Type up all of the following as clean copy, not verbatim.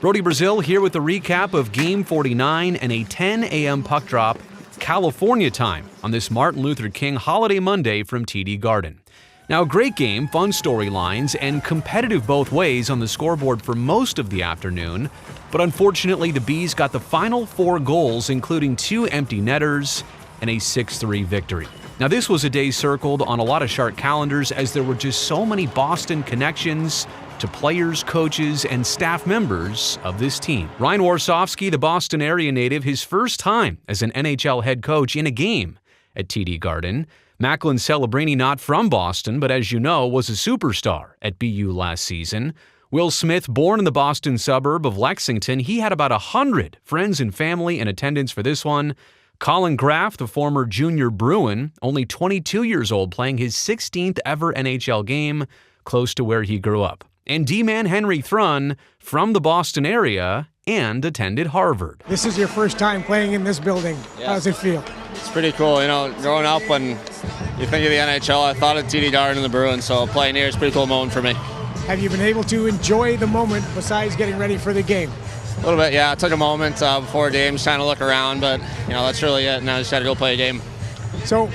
Brodie Brazil here with a recap of Game 49 and a 10 a.m. puck drop, California time, on this Martin Luther King holiday Monday from TD Garden. Now, a great game, fun storylines, and competitive both ways on the scoreboard for most of the afternoon, but unfortunately the Bees got the final 4 goals, including 2 empty netters and a 6-3 victory. Now, this was a day circled on a lot of Shark calendars as there were just so many Boston connections to players, coaches, and staff members of this team. Ryan Warsofsky, the Boston area native, his first time as an NHL head coach in a game at TD Garden. Macklin Celebrini, not from Boston, but as you know, was a superstar at BU last season. Will Smith, born in the Boston suburb of Lexington, he had about 100 friends and family in attendance for this one. Colin Graff, the former junior Bruin, only 22 years old, playing his 16th ever NHL game, close to where he grew up. And D-man Henry Thrun, from the Boston area, and attended Harvard. This is your first time playing in this building. Yeah. How does it feel? It's pretty cool. You know, growing up, when you think of the NHL, I thought of TD Garden and the Bruins, so playing here is a pretty cool moment for me. Have you been able to enjoy the moment besides getting ready for the game? A little bit, yeah. I took a moment before games, trying to look around, but you know, that's really it. Now I just got to go play a game. So,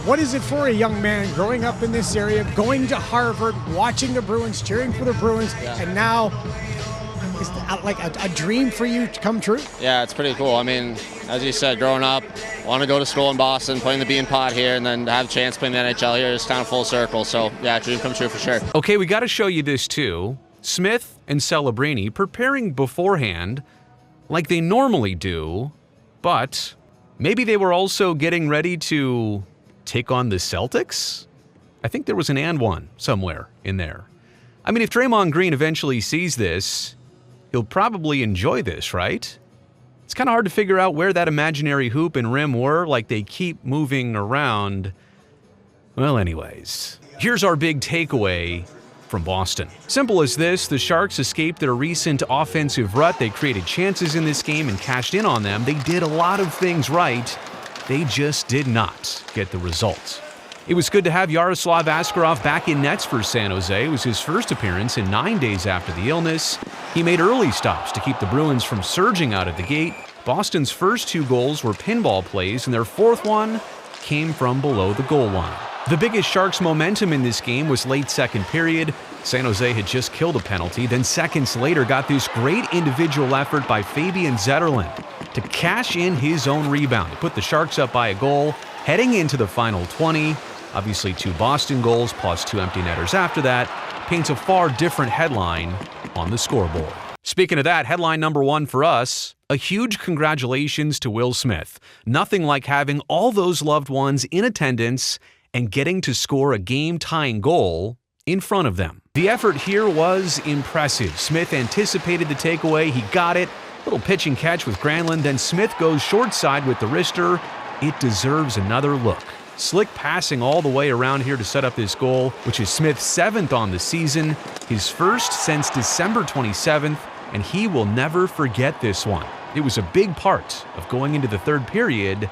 what is it for a young man growing up in this area, going to Harvard, watching the Bruins, cheering for the Bruins, and now is it like a dream for you to come true? Yeah, it's pretty cool. I mean, as you said, growing up, want to go to school in Boston, playing the Bean Pot here, and then to have a chance playing the NHL here is kind of full circle. So, yeah, dream come true for sure. Okay, we got to show you this too. Smith and Celebrini preparing beforehand like they normally do, but maybe they were also getting ready to take on the Celtics? I think there was an and one somewhere in there. I mean, if Draymond Green eventually sees this, he'll probably enjoy this, right? It's kind of hard to figure out where that imaginary hoop and rim were, like they keep moving around. Well, anyways, here's our big takeaway from Boston. Simple as this, the Sharks escaped their recent offensive rut. They created chances in this game and cashed in on them. They did a lot of things right. They just did not get the result. It was good to have Yaroslav Askarov back in nets for San Jose. It was his first appearance in 9 days after the illness. He made early stops to keep the Bruins from surging out of the gate. Boston's first 2 goals were pinball plays, and their 4th one came from below the goal line. The biggest Sharks momentum in this game was late second period. San Jose had just killed a penalty, then seconds later got this great individual effort by Fabian Zetterlund to cash in his own rebound to put the Sharks up by a goal, heading into the final 20. Obviously 2 Boston goals plus 2 empty netters after that paints a far different headline on the scoreboard. Speaking of that, headline number 1 for us, a huge congratulations to Will Smith. Nothing like having all those loved ones in attendance and getting to score a game-tying goal in front of them. The effort here was impressive. Smith anticipated the takeaway, he got it. Little pitch and catch with Granlund, then Smith goes short side with the wrister. It deserves another look. Slick passing all the way around here to set up this goal, which is Smith's 7th on the season, his first since December 27th, and he will never forget this one. It was a big part of going into the 3rd period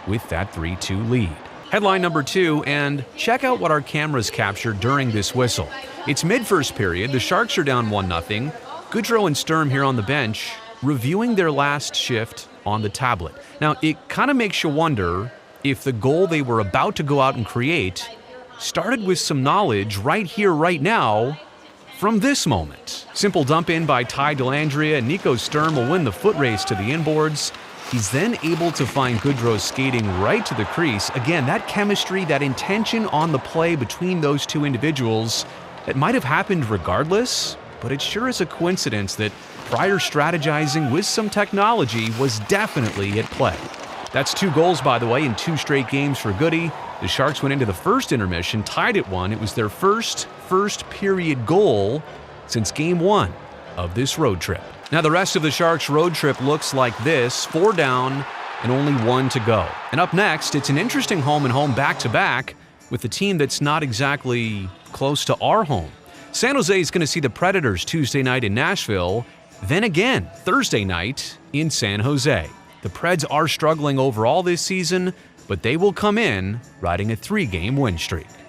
with that 3-2 lead. Headline number 2, and check out what our cameras captured during this whistle. It's mid-first period, the Sharks are down 1-0. Goodrow and Sturm here on the bench, reviewing their last shift on the tablet. Now, it kind of makes you wonder if the goal they were about to go out and create started with some knowledge right here, right now, from this moment. Simple dump in by Ty Dellandrea, and Nico Sturm will win the foot race to the inboards. He's then able to find Goodrow skating right to the crease. Again, that chemistry, that intention on the play between those 2 individuals, that might have happened regardless, but it sure is a coincidence that prior strategizing with some technology was definitely at play. That's 2 goals, by the way, in 2 straight games for Goody. The Sharks went into the first intermission, tied at 1. It was their first period goal since Game 1 of this road trip. Now, the rest of the Sharks' road trip looks like this: 4 down and only 1 to go. And up next, it's an interesting home-and-home back-to-back with a team that's not exactly close to our home. San Jose is going to see the Predators Tuesday night in Nashville, then again Thursday night in San Jose. The Preds are struggling overall this season, but they will come in riding a 3-game win streak.